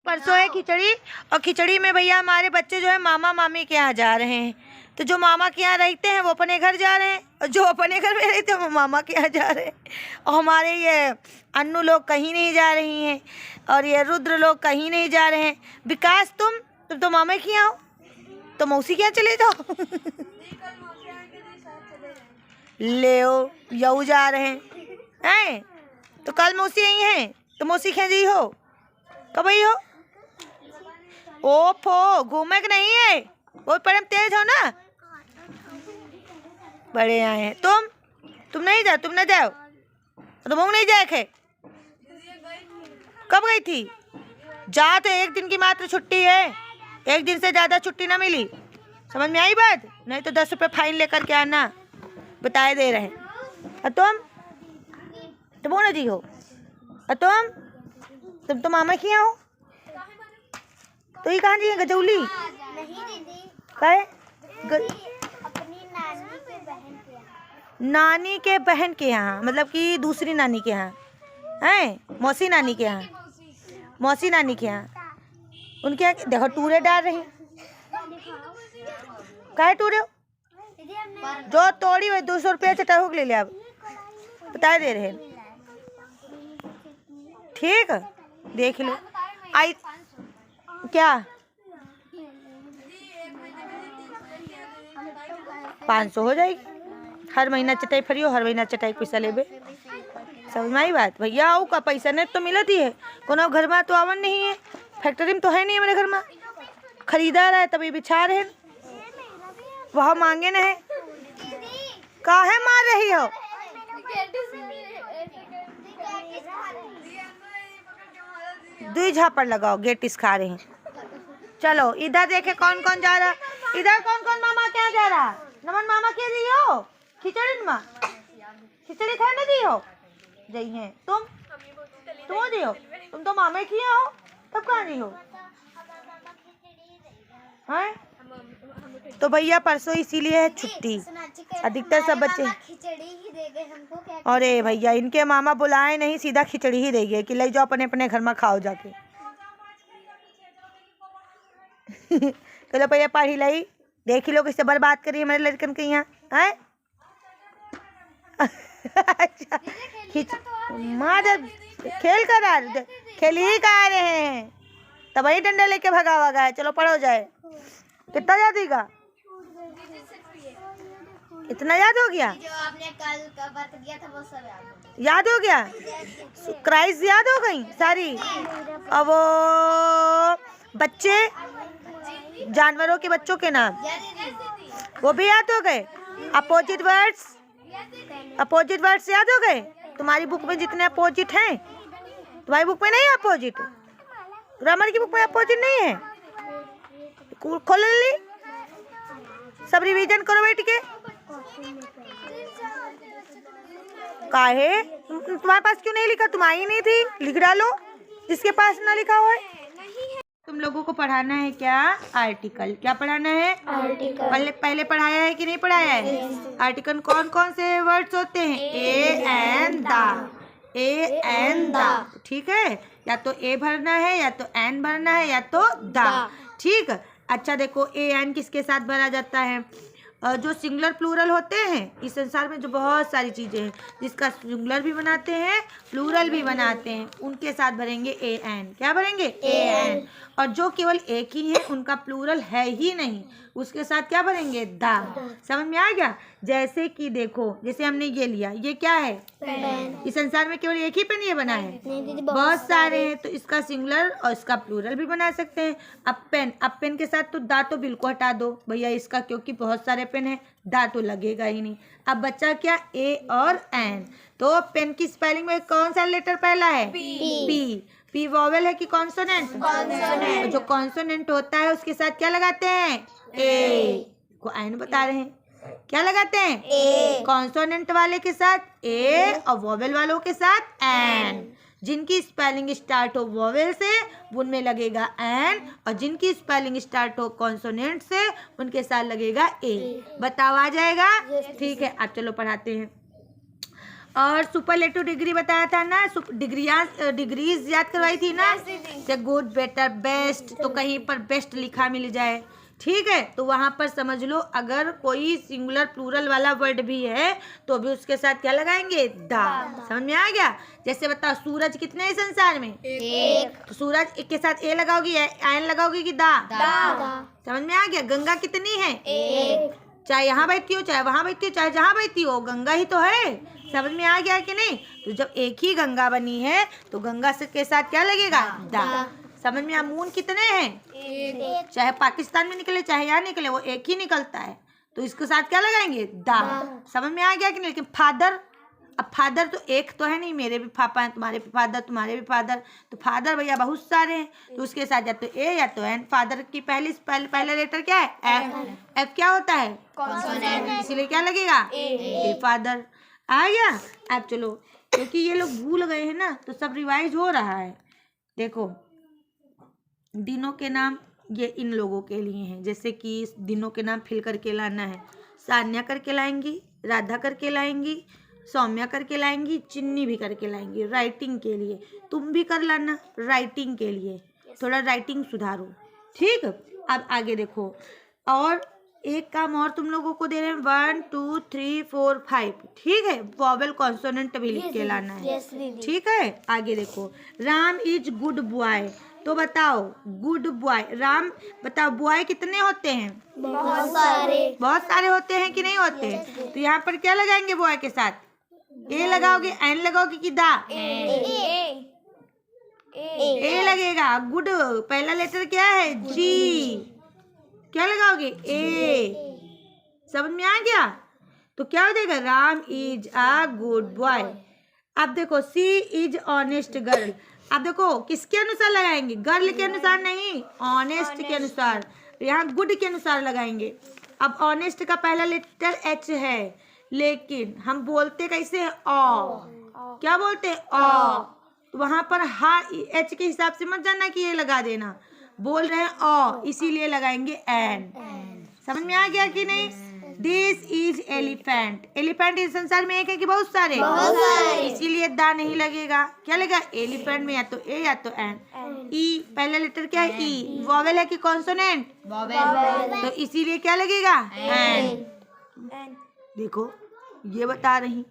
परसों है खिचड़ी, और खिचड़ी में भैया हमारे बच्चे जो है मामा मामी के यहाँ जा रहे हैं। तो जो मामा के यहाँ रहते हैं वो अपने घर जा रहे हैं, और जो अपने घर में रहते हैं वो मामा के यहाँ जा रहे हैं। और हमारे ये अन्नू लोग कहीं नहीं जा रही हैं, और ये रुद्र लोग कहीं नहीं जा रहे हैं। विकास तुम तो मामा के यहाँ हो, तो मौसी के यहाँ चले जाओ। ले यऊ जा रहे हैं, तो कल मौसी यही हैं, तो मौसी के यहाँ जी हो, कब आई हो? ओफो, घूमे के नहीं है, बहुत बड़े तेज हो ना, बड़े आए हैं। तुम नहीं जाओ, तुम न जाओ, तुम नहीं जाए थे। कब गई थी? जा, तो एक दिन की मात्र छुट्टी है, एक दिन से ज्यादा छुट्टी ना मिली, समझ में आई बात? नहीं तो 10 रुपये फाइन लेकर के आना, बताए दे रहे हैं। और तुम ना जी हो, और तुम तो मामा की हो, तो ये कहाँ जी है? गजौली कहे नानी के बहन के यहाँ, मतलब कि दूसरी नानी के यहाँ हैं, मौसी नानी के यहाँ, मौसी नानी के यहाँ। उनके यहाँ देखो टूरे डाल रही, काहे टूरे हो? जो तोड़ी हुई 200 रुपया चटाहुक ले लिया, बता दे रहे। ठीक, देख लो। आई क्या 500 हो जाएगी, हर महीना चटाई फ्री हो, हर महीना चटाई पैसा लेबे, समझ में आई बात? भैया आओ का पैसा नहीं तो मिलत ही है, कोनो घर में तो आवन नहीं है, फैक्ट्री में तो है नहीं, मेरे घर में खरीदा रहा है तभी बिछा रहे, वह मांगे न है। काहे मार रही हो? दुई झापड़ लगाओ, गेट खा रहे हैं। चलो इधर देखे कौन कौन जा रहा, इधर कौन कौन मामा क्या जा रहा? नमन मामा क्या दी हो? खिचड़ी माँ, खिचड़ी खा ना दी हो जई है। तुम दी हो, तुम तो मामे की हो, तब कहाँ दी हो? हैं? तो भैया परसों इसीलिए है छुट्टी, अधिकतर सब बच्चे। अरे भैया इनके मामा बुलाए नहीं, सीधा खिचड़ी ही देंगे कि ले जाओ अपने अपने घर में खाओ जाके। चलो भैया पढ़ी लाई, देख लो किससे बर्बाद करी है मेरे लड़कन के यहाँ है। अच्छा खेल कर खेल ही का रहे हैं, तब वही डंडा लेके भगा भगा है। चलो पढ़ो जाए, कितना याद होगा? इतना याद हो गया? जो आपने कल का बात किया था वो सब याद हो गया? क्राइस याद हो गई सारी? अब वो बच्चे जानवरों के बच्चों के नाम वो भी याद हो गए? अपोजिट वर्ड्स याद हो गए? तुम्हारी बुक में जितने अपोजिट हैं, तुम्हारी बुक में नहीं अपोजिट, ग्रामर की बुक में अपोजिट नहीं है, खोल ली, सब रिवीजन करो बैठ के। काहे तुम्हारे पास क्यों नहीं लिखा? तुम आई नहीं थी, लिख डालो जिसके पास ना लिखा हो। तुम लोगों को पढ़ाना है क्या? आर्टिकल। क्या पढ़ाना है? आर्टिकल। पहले पढ़ाया है कि नहीं पढ़ाया है? आर्टिकल कौन कौन से वर्ड्स होते हैं? ए एंड द, ठीक है? या तो ए भरना है, या तो एन भरना है, या तो द, ठीक। अच्छा देखो, ए एन किसके साथ भरा जाता है? जो सिंगुलर प्लूरल होते हैं इस संसार में, जो बहुत सारी चीज़ें हैं जिसका सिंगुलर भी बनाते हैं प्लूरल भी बनाते हैं, उनके साथ भरेंगे ए एन। क्या भरेंगे? A N. और जो केवल एक ही है, उनका प्लूरल है ही नहीं, उसके साथ क्या भरेंगे? द। समझ में आ गया? जैसे कि देखो, जैसे हमने ये लिया, ये क्या है? पेन। इस संसार में केवल एक ही पेन ये बना है? बहुत सारे हैं, तो इसका सिंगुलर और इसका प्लूरल भी बना सकते हैं। अब पेन के साथ तो दा तो बिल्कुल हटा दो भैया इसका, क्योंकि बहुत सारे पेन है, दा तो लगेगा ही नहीं। अब बच्चा क्या? ए और एन। तो पेन की स्पेलिंग में कौन सा लेटर पहला है? पी। पी वॉवेल है कि कॉन्सोनेंट? कॉन्सोनेंट। जो कॉन्सोनेंट होता है उसके साथ क्या लगाते हैं? ए को एन बता रहे हैं। क्या लगाते हैं? ए। कॉन्सोनेंट वाले के साथ ए और वॉवेल वालों के साथ एन। जिनकी स्पेलिंग स्टार्ट हो वॉवेल से उनमें लगेगा एन, और जिनकी स्पेलिंग स्टार्ट हो कॉन्सोनेंट से उनके साथ लगेगा ए। बताओ आ जाएगा? ठीक है, अब चलो पढ़ाते हैं। और सुपरलेटिव डिग्री बताया था ना, डिग्रीज याद करवाई थी ना, जैसे गुड, बेटर, बेस्ट, तो कहीं पर बेस्ट लिखा मिल जाए, ठीक है, तो वहां पर समझ लो अगर कोई सिंगुलर प्लूरल वाला वर्ड भी है तो भी उसके साथ क्या लगाएंगे, दा। समझ में आ गया? जैसे बताओ सूरज कितने हैं संसार में? एक। तो सूरज एक के साथ ए लगाओगी, एन लगाओगी कि दा? समझ में आ गया? गंगा कितनी है? एक। चाहे यहाँ बैठती हो, चाहे वहां बैठती हो, चाहे जहाँ बैठती हो, गंगा ही तो है। समझ में आ गया कि नहीं? तो जब एक ही गंगा बनी है तो गंगा के साथ क्या लगेगा, दा। समझ में? मून कितने हैं? एक। चाहे पाकिस्तान में निकले चाहे यहाँ निकले वो एक ही निकलता है, तो इसके साथ क्या लगाएंगे, दा। समझ में आ गया कि नहीं? लेकिन फादर, अब फादर तो एक तो है नहीं, मेरे भी पापा हैं, तुम्हारे भी फादर, तुम्हारे भी फादर, तो फादर भैया बहुत सारे हैं, तो उसके साथ या तो ए या तो एन। फादर की पहला लेटर क्या है? एफ। एफ क्या होता है? कॉन्सोनेंट, इसीलिए क्या लगेगा, ए। फादर। आ गया? अब चलो, क्योंकि ये लोग भूल गए हैं ना तो सब रिवाइज हो रहा है। देखो दिनों के नाम ये इन लोगों के लिए हैं, जैसे कि दिनों के नाम फिल करके लाना है। सान्या करके लाएंगी, राधा करके लाएंगी, सौम्या करके लाएंगी, चिन्नी भी करके लाएंगी राइटिंग के लिए। तुम भी कर लाना राइटिंग के लिए, थोड़ा राइटिंग सुधारो, ठीक। अब आगे देखो, और एक काम और तुम लोगों को दे रहे हैं, 1 2 3 4 5, ठीक है। वॉवेल कॉन्सोनेंट भी लिख के लाना है, ठीक है। आगे देखो, राम इज गुड बॉय, तो बताओ गुड बॉय, राम बताओ बॉय कितने होते हैं? बहुत सारे। बहुत सारे होते हैं कि नहीं होते? तो यहाँ पर क्या लगाएंगे बॉय के साथ? ए लगाओगे, एन लगाओगे कि दा? ए लगेगा। गुड पहला लेटर क्या है? जी। क्या लगाओगे? ए। समझ में आ गया? तो क्या हो जाएगा? Ram is a good boy. अब देखो, सी इज ऑनेस्ट गर्ल। अब देखो किसके अनुसार लगाएंगे? गर्ल के अनुसार नहीं, ऑनेस्ट के अनुसार। यहाँ गुड के अनुसार लगाएंगे। अब ऑनेस्ट का पहला लेटर एच है, लेकिन हम बोलते कैसे हैं? ओ। क्या बोलते हैं? ओ। तो वहां पर हा एच के हिसाब से मत जाना कि ये लगा देना, बोल रहे हैं ओ, इसीलिए लगाएंगे एन। समझ में आ गया कि नहीं? This is elephant. एलिफेंट इस संसार में एक है कि बहुत सारे? बहुत सारे। इसीलिए दा नहीं लगेगा। क्या लगेगा? एलिफेंट में या तो ए या तो एन। ई पहला लेटर क्या है? ई। वॉवेल है कि कॉन्सोनेंट? वॉवेल। तो इसीलिए क्या लगेगा? एन। देखो ये बता रही,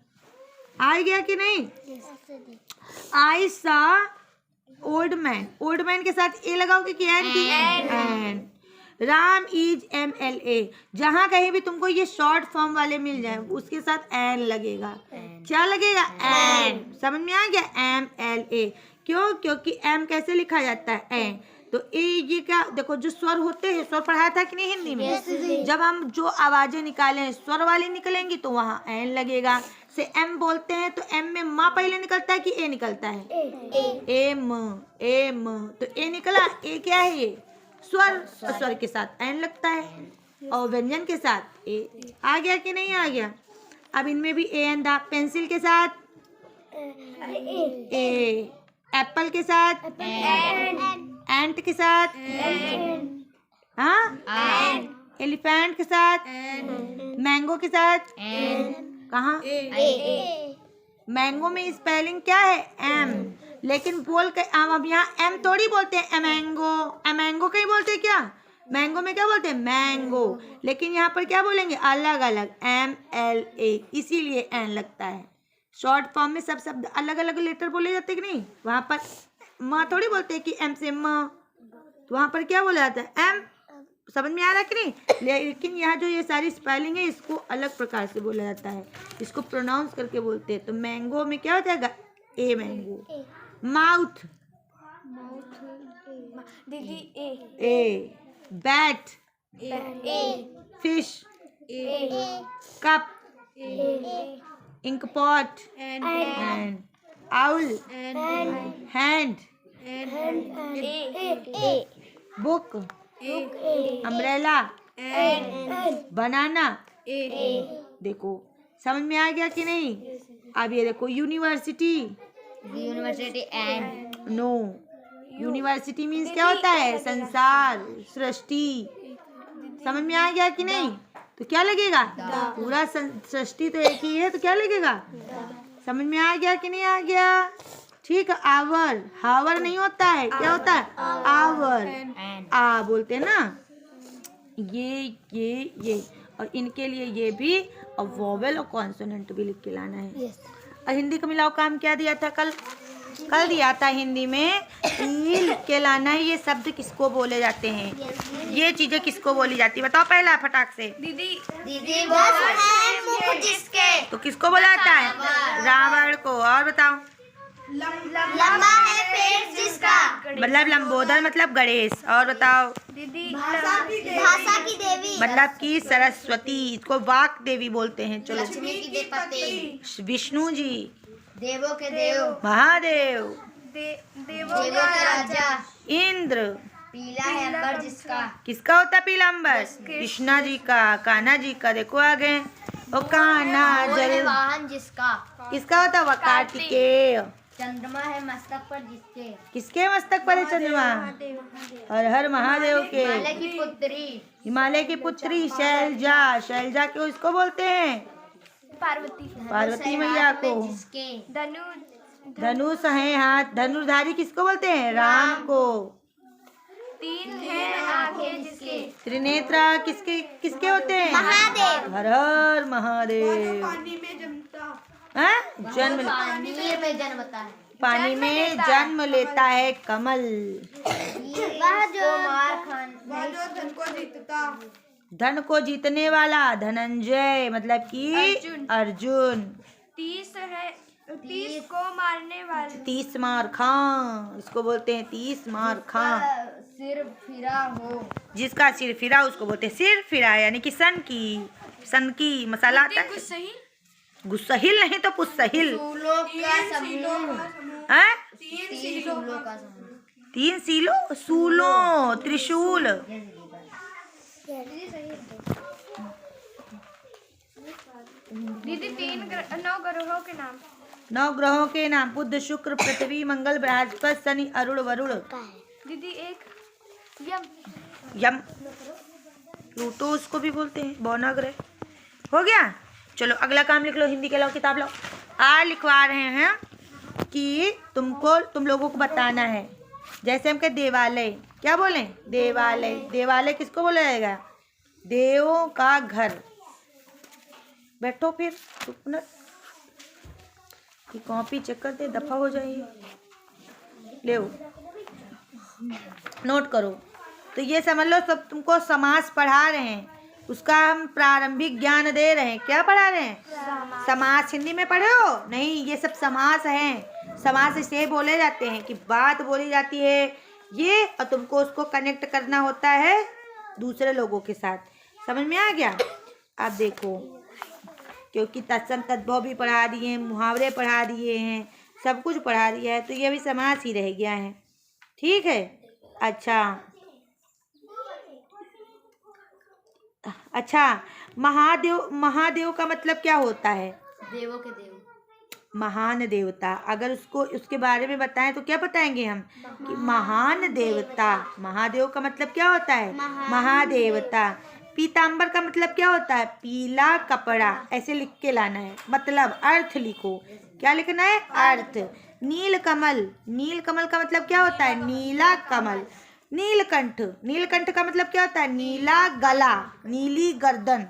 आ गया कि नहीं? आई सा ओल्ड मैन। ओल्ड मैन के साथ ए लगाओगे कि एन की? एन। Ram is MLA। जहां कहीं भी तुमको ये शॉर्ट फॉर्म वाले मिल जाए उसके साथ एन लगेगा। क्या लगेगा? एन। समझ में आ गया? MLA। क्यों? क्योंकि एम कैसे लिखा जाता है? एन। तो ए ये क्या, देखो जो स्वर होते हैं, स्वर पढ़ाया था कि नहीं हिंदी में? जब हम जो आवाजें निकालें स्वर वाली निकलेंगी तो वहाँ एन लगेगा। से एम बोलते हैं तो एम में माँ पहले निकलता है कि ए निकलता है? एम। एम तो ए निकला। ए क्या है? ये स्वर, स्वर के साथ एन लगता है, और व्यंजन के साथ ए। आ गया कि नहीं आ गया? अब इनमें भी ए एन दा। पेंसिल के साथ ए, एप्पल के साथ एंट के साथ, हाँ, एलिफेंट के साथ, मैंगो के साथ, कहाँ? मैंगो में स्पेलिंग क्या है? एम। लेकिन बोल के अब यहाँ एम थोड़ी बोलते हैं, एमैंगो। एमैंगो कहीं बोलते हैं क्या? मैंगो में क्या बोलते हैं? मैंगो। लेकिन यहाँ पर क्या बोलेंगे? अलग अलग, MLA, इसीलिए एन लगता है। शॉर्ट फॉर्म में सब शब्द अलग अलग लेटर बोले जाते कि नहीं? वहाँ पर माँ थोड़ी बोलते हैं कि एम से माँ, तो वहाँ पर क्या बोला जाता है? एम। समझ में आ रहा है कि नहीं? लेकिन यहाँ जो ये सारी स्पेलिंग है इसको अलग प्रकार से बोला जाता है, इसको प्रोनाउंस करके बोलते हैं। तो मैंगो में क्या हो जाएगा? ए मैंगो। माउथ, दीदी A. Bat, fish, cup, ink pot, and owl, hand, book, umbrella, banana. देखो समझ में आ गया कि नहीं? अब ये देखो, university. University and no, university means क्या होता है? संसार, सृष्टि। समझ में आ गया कि नहीं? तो क्या लगेगा? पूरा सृष्टि तो एक ही है, तो क्या लगेगा? समझ में आ गया कि नहीं आ गया? ठीक है। आवर, हावर नहीं होता है, क्या होता है? आवर। आ बोलते हैं ना, ये और इनके लिए ये भी और वोवेल और कॉन्सोनेंट भी लिख के लाना है। और हिंदी का मिलाओ काम क्या दिया था कल दिया था हिंदी में, ये लिख के लाना है। ये शब्द किसको बोले जाते हैं, ये चीजें किसको बोली जाती है? बताओ पहला फटाक से। दीदी वो है मुख जिसके। तो किसको बोला जाता है? रावण को। और बताओ। लंबा है पेट जिसका। मतलब लंबोदर मतलब गणेश। और बताओ। दीदी भाषा की देवी मतलब कि सरस्वती, इसको वाक देवी बोलते हैं। चलो। लक्ष्मी की देवपति। विष्णु जी। देवों के देव। महादेव। देवों के राजा। इंद्र। पीला है अंबर जिसका। किसका होता है पीला अंबर? कृष्णा जी का। कान्हा जी का। देखो आगे। ओ कान्हा जल। वाहन जिसका। किसका होता है? कार्तिकेय। चंद्रमा है मस्तक पर जिसके। किसके मस्तक पर है चंद्रमा? हर हर महादेव के। हिमालय की पुत्री। हिमालय की पुत्री शैलजा। शैलजा क्यों इसको बोलते हैं? पार्वती मैया को। जिसके। धनुष है हाथ। धनुर्धारी किसको बोलते हैं? राम को। तीन है आंखें जिसके। त्रिनेत्रा किसके किसके होते हैं? महादेव। हर हर महादेव। हाँ? पानी में जन्म लेता है कमल। वह जो धन को जीतने वाला धनंजय, मतलब कि अर्जुन। 30 को मारने वाले। 30 मार खां, इसको बोलते हैं 30 मार खां। सिर फिरा हो। जिसका सिर फिरा उसको बोलते हैं सिर फिरा, यानी कि सन की मसाला आता है। गुस्सहिल नहीं तो पुस्सहिल। फूलों का समूह। हैं? 3 फूलों का समूह। 3 सूलों त्रिशूल। दीदी 9 ग्रहों के नाम। 9 ग्रहों के नाम। बुध शुक्र पृथ्वी मंगल बृहस्पति शनि अरुण वरुण। दीदी एक यम। प्लूटो उसको भी बोलते हैं, बौना ग्रह। हो गया। चलो अगला काम लिख लो। हिंदी के लो, किताब लो। लिखवा रहे हैं कि तुम लोगों को बताना है। जैसे हम कहे देवालय, क्या बोले? देवालय। देवालय किसको बोला जाएगा? देवों का घर। बैठो फिर कि कॉपी चेक करते दफा हो जाइए। ले नोट करो। तो ये समझ लो सब तुमको समास पढ़ा रहे हैं, उसका हम प्रारंभिक ज्ञान दे रहे हैं। क्या पढ़ा रहे हैं? समास। हिंदी में पढ़े हो? नहीं, ये सब समास हैं। समास इसे बोले जाते हैं कि बात बोली जाती है ये, और तुमको उसको कनेक्ट करना होता है दूसरे लोगों के साथ। समझ में आ गया? अब देखो, क्योंकि तत्सम तद्भव भी पढ़ा दिए हैं, मुहावरे पढ़ा दिए हैं, सब कुछ पढ़ा दिया है, तो ये भी समास ही रह गया है। ठीक है। अच्छा, महादेव का मतलब क्या होता है? देवों के देव। महान देवता। अगर उसके बारे में बताएं तो क्या बताएंगे हम? कि महान देवता। महादेव का मतलब क्या होता है? महादेवता। पीतांबर का मतलब क्या होता है? पीला कपड़ा। ऐसे लिख के लाना है, मतलब अर्थ लिखो। क्या लिखना है? अर्थ। नीलकमल। नीलकमल का मतलब क्या होता है? नीला कमल। नीलकंठ। नीलकंठ का मतलब क्या होता है? नीला गला, नीली गर्दन।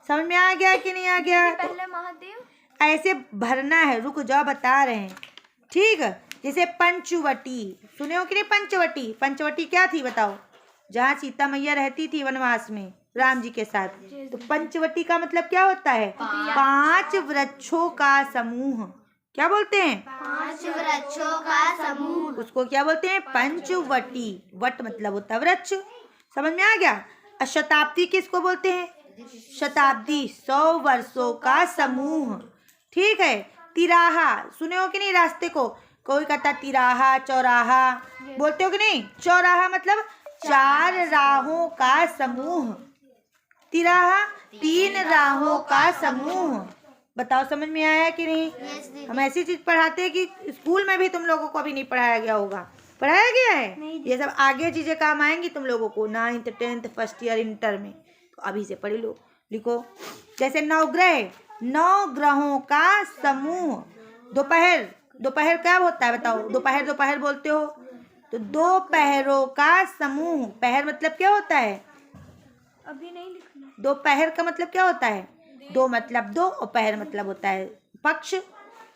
समझ में आ गया कि नहीं आ गया? पहले महादेव ऐसे भरना है। रुक जाओ, बता रहे हैं। ठीक है। जैसे पंचवटी, सुने हो कि नहीं? पंचवटी। पंचवटी क्या थी बताओ? जहाँ सीता मैया रहती थी वनवास में राम जी के साथ। तो पंचवटी का मतलब क्या होता है? 5 वृक्षों का समूह। क्या बोलते हैं? 5 वृक्षों का समूह। उसको क्या बोलते हैं? पंचवटी। वट मतलब होता है वृक्ष। समझ में आ गया? शताब्दी किसको बोलते हैं? शताब्दी 100 वर्षों का समूह। ठीक है। तिराहा, सुने हो कि नहीं? रास्ते को कोई कहता तिराहा, चौराहा, बोलते हो कि नहीं? चौराहा मतलब 4 राहों का समूह। तिराहा 3 राहों का समूह। बताओ समझ में आया कि नहीं? हम ऐसी चीज पढ़ाते हैं कि स्कूल में भी तुम लोगों को अभी नहीं पढ़ाया गया होगा। पढ़ाया गया है? ये सब आगे चीजें काम आएंगी तुम लोगों को 9th 10th first year inter में। तो अभी से पढ़ लो, लिखो। जैसे 9 ग्रह, 9 ग्रहों का समूह। दोपहर, दोपहर क्या होता है बताओ? दोपहर दोपहर बोलते हो तो दो पहरों का समूह। पहर मतलब क्या होता है? अभी नहीं लिखना। दोपहर का मतलब क्या होता है? दो मतलब दो और पहर मतलब होता है पक्ष।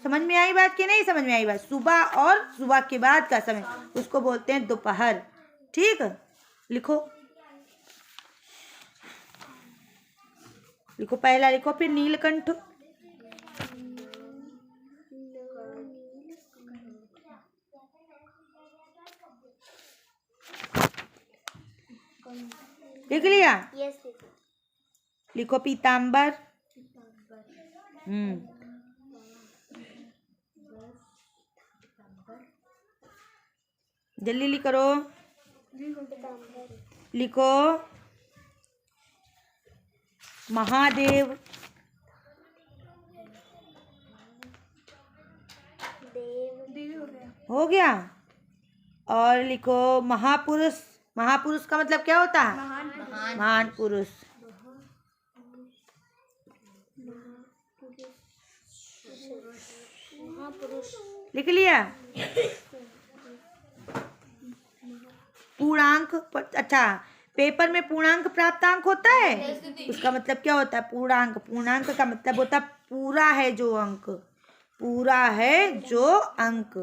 समझ में आई बात कि नहीं समझ में आई बात? सुबह और सुबह के बाद का समय उसको बोलते हैं दोपहर। ठीक, लिखो लिखो, पहला लिखो फिर नीलकंठ। लिख लिया? यस। लिखो पीताम्बर। जल्दी करो। लिखो महादेव। हो गया। और लिखो महापुरुष। महापुरुष का मतलब क्या होता है? महान पुरुष। लिख लिया? पूर्णांक। अच्छा, पेपर में पूर्णांक प्राप्तांक होता है, उसका मतलब क्या होता है? पूर्णांक। पूर्णांक का मतलब होता है पूरा है जो अंक, पूरा है जो अंक।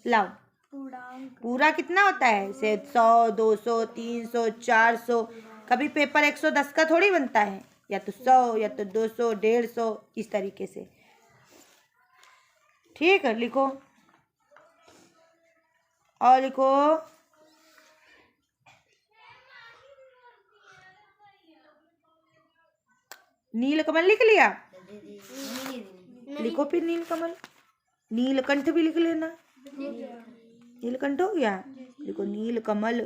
लाओ, पूरा कितना होता है? से 100, 200, 300, 400। कभी पेपर 110 का थोड़ी बनता है, या तो 100 या तो 200, 150, इस तरीके से। ठीक है, लिखो। और लिखो नीलकमल। लिख लिया? लिखो फिर नीलकमल। नीलकंठ भी लिख लेना। नीलकंठ हो गया? लिखो नीलकमल।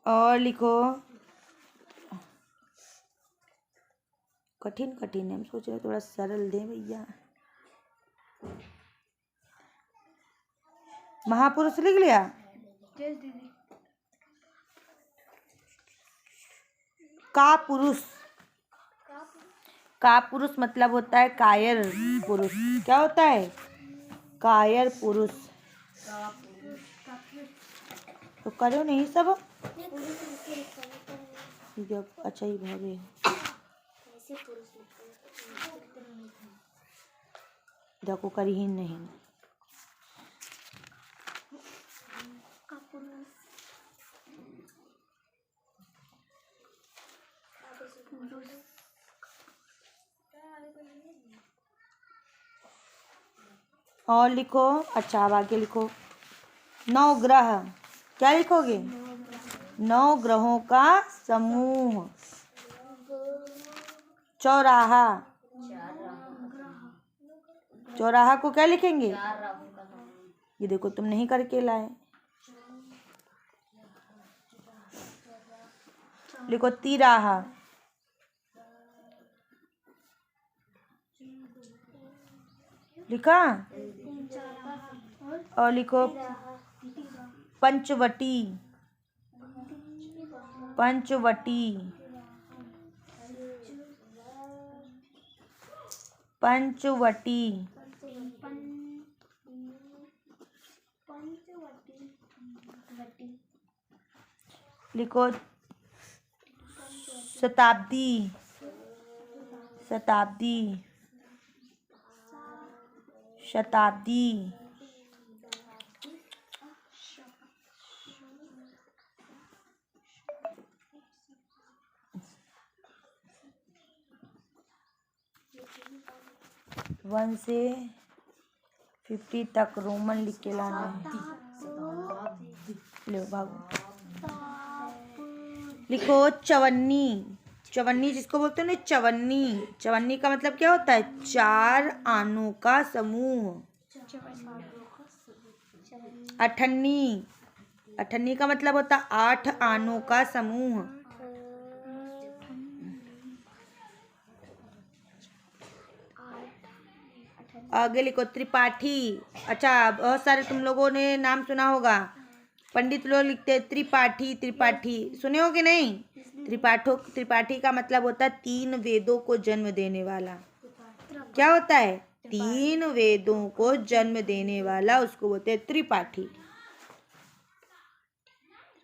और लिखो कठिन कठिन है, हम सोच रहे थोड़ा सरल दें भैया। महापुरुष लिख लिया? का पुरुष। का पुरुष मतलब होता है कायर पुरुष। क्या होता है? कायर पुरुष। तो करो नहीं सब। अच्छा ही भागे। देखो करी ही नहीं। और लिखो। अच्छा, अब आगे लिखो 9 ग्रह। क्या लिखोगे? 9 ग्रहों का समूह। चौराहा। चौराहा को क्या लिखेंगे? ये देखो तुम नहीं करके लाए। लिखो तिराहा। लिखा? और लिखो पंचवटी। पंचवटी। पंचवटी। लिखो शताब्दी। शताब्दी। शताब्दी। वन से 50 तक रोमन लिख के लाना है। लो भागो। लिखो चवन्नी। चवन्नी जिसको बोलते हैं ना, चवन्नी। चवन्नी का मतलब क्या होता है? 4 आनों का समूह। अठन्नी। अठन्नी का मतलब होता है 8 आनों का समूह। आगे लिखो त्रिपाठी। अच्छा, बहुत सारे तुम लोगों ने नाम सुना होगा। पंडित लोग लिखते हैं त्रिपाठी त्रिपाठी, सुने हो कि नहीं? त्रिपाठी का मतलब होता है 3 वेदों को जन्म देने वाला। क्या होता है? 3 वेदों को जन्म देने वाला, उसको बोलते हैं त्रिपाठी।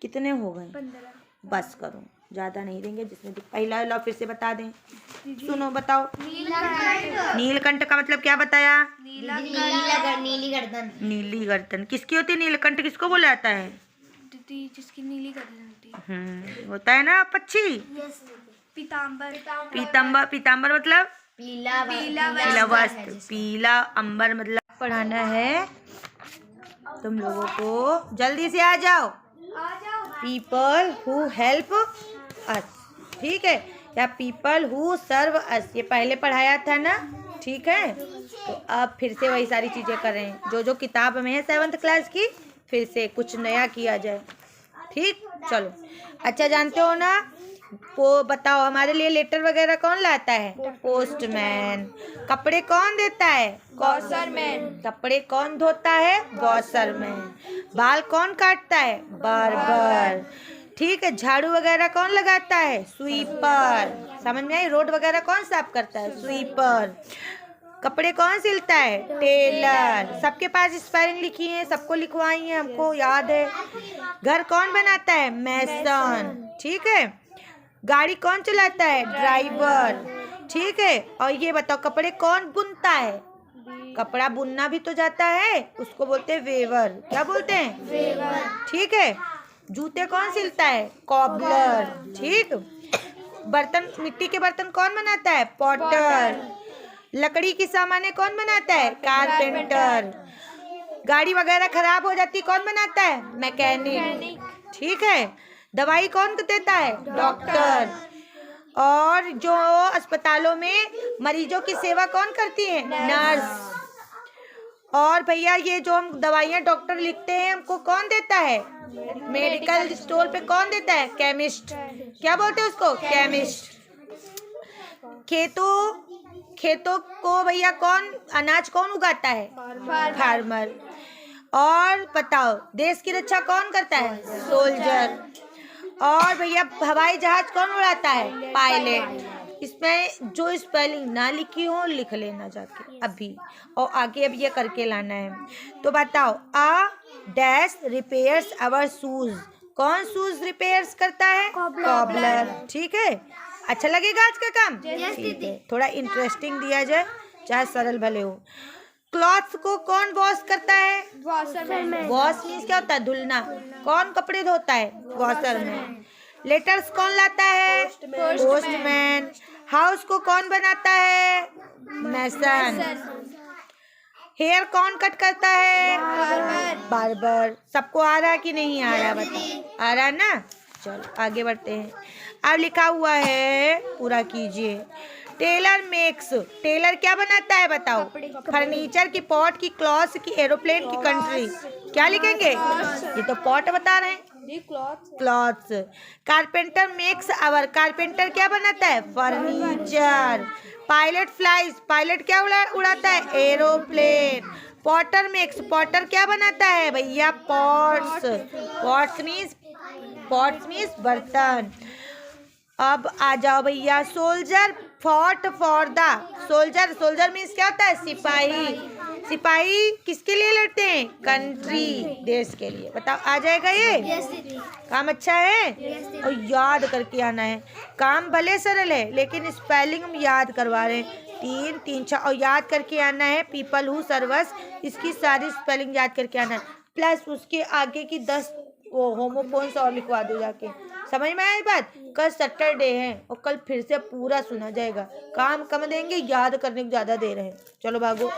कितने हो गए? 15। बस करो, ज्यादा नहीं देंगे। जिसमें पहला लो फिर से बता दें, सुनो बताओ। नीलकंठ का मतलब क्या बताया? नीली गर्दन। नीली गर्दन किसकी होती है? नीलकंठ किसको बोला जाता है? जिसकी नीली गर्दन होती है। होता है ना पक्षी। पीतांबर। पीतांबर मतलब पीला वस्त्र। पीला अंबर मतलब पढ़ाना है तुम लोगों को। जल्दी से आ जाओ। पीपल हु हेल्प अस, ठीक है, या पीपल हु सर्व अस, ये पहले पढ़ाया था ना, ठीक है। तो अब फिर से वही सारी चीजें कर रहे हैं जो किताब में है 7th क्लास की, फिर से कुछ नया किया जाए, ठीक। चलो, अच्छा जानते हो ना, वो बताओ हमारे लिए लेटर वगैरह कौन लाता है? पोस्टमैन। कपड़े कौन देता है? वॉशरमैन। कपड़े कौन धोता है? वॉशरमैन। बाल कौन काटता है? बार्बर, ठीक है। झाड़ू वगैरह कौन लगाता है? स्वीपर। समझ में आई? रोड वगैरह कौन साफ करता है? स्वीपर। कपड़े कौन सिलता है? टेलर। सबके पास स्पेलिंग लिखी है, सबको लिखवाई है, हमको याद है। घर कौन बनाता है? मैसन, ठीक है। गाड़ी कौन चलाता है? ड्राइवर, ठीक है। और ये बताओ कपड़े कौन बुनता है? कपड़ा बुनना भी तो जाता है, उसको बोलते हैं वेवर। क्या बोलते हैं? वेवर, ठीक है। जूते कौन सिलता है? कॉबलर, ठीक। बर्तन, मिट्टी के बर्तन कौन बनाता है? पॉटर। लकड़ी की सामानें कौन बनाता है? कारपेंटर। गाड़ी वगैरह खराब हो जाती कौन बनाता है? मैकेनिक, ठीक है। दवाई कौन देता है? डॉक्टर। और जो अस्पतालों में मरीजों की सेवा कौन करती है? नर्स। और भैया ये जो हम दवाइयाँ डॉक्टर लिखते हैं हमको कौन देता है? मेडिकल स्टोर पे कौन देता है? केमिस्ट। क्या बोलते हैं उसको? केमिस्ट। खेतों को भैया कौन, अनाज कौन उगाता है? फार्मर। और बताओ देश की रक्षा कौन करता है? सोल्जर। और भैया हवाई जहाज कौन उड़ाता है? पायलट। इसमें जो स्पेलिंग ना लिखी हो लिख लेना जाके अभी, और आगे अब ये करके लाना है। तो बताओ, a dash repairs our shoes. कौन शूज रिपेयर्स करता है? कॉबलर, ठीक है। अच्छा लगेगा आज का काम? ठीक है, थोड़ा इंटरेस्टिंग दिया जाए, चाहे सरल भले हो। क्लॉथ्स को कौन वॉश करता है? वॉशरमैन। वॉश मीन्स क्या होता है? धुलना। कौन कपड़े धोता है? वॉशरमैन। लेटर्स कौन लाता है? पोस्टमैन। हाउस को कौन बनाता है? मैसन। हेयर कौन कट करता है? बार्बर। सबको आ रहा है कि नहीं आ रहा? बताओ, आ रहा है ना? चलो आगे बढ़ते हैं। अब लिखा हुआ है, पूरा कीजिए। टेलर मेक्स, टेलर क्या बनाता है? बताओ। फर्नीचर की, पॉट की, क्लॉथ की, एरोप्लेन की, कंट्री। क्या लिखेंगे? ये तो पॉट बता रहे हैं, clothes. Carpenter makes our, carpenter क्या बनाता है? फर्नीचर। पायलट फ्लाइज, पायलट क्या उड़ाता है? एरोप्लेन। पॉटर मेक्स, पॉटर क्या बनाता है भैया? पॉट्स। पॉट्स मीन्स बर्तन। अब आ जाओ भैया, soldier fought for the, soldier means क्या होता है? सिपाही। सिपाही किसके लिए लड़ते हैं? कंट्री, देश के लिए। बताओ आ जाएगा ये? काम अच्छा है? और याद करके आना है। काम भले सरल है लेकिन स्पेलिंग हम याद करवा रहे हैं। 3 3 6 और याद करके आना है। पीपल हु सर्वस, इसकी सारी स्पेलिंग याद करके आना है, प्लस उसके आगे की 10 वो होमोफोन्स और लिखवा दो जाके। समझ में आई बात? कल सैटरडे है और कल फिर से पूरा सुना जाएगा। काम कम देंगे, याद करने को ज़्यादा दे रहे हैं। चलो भागो।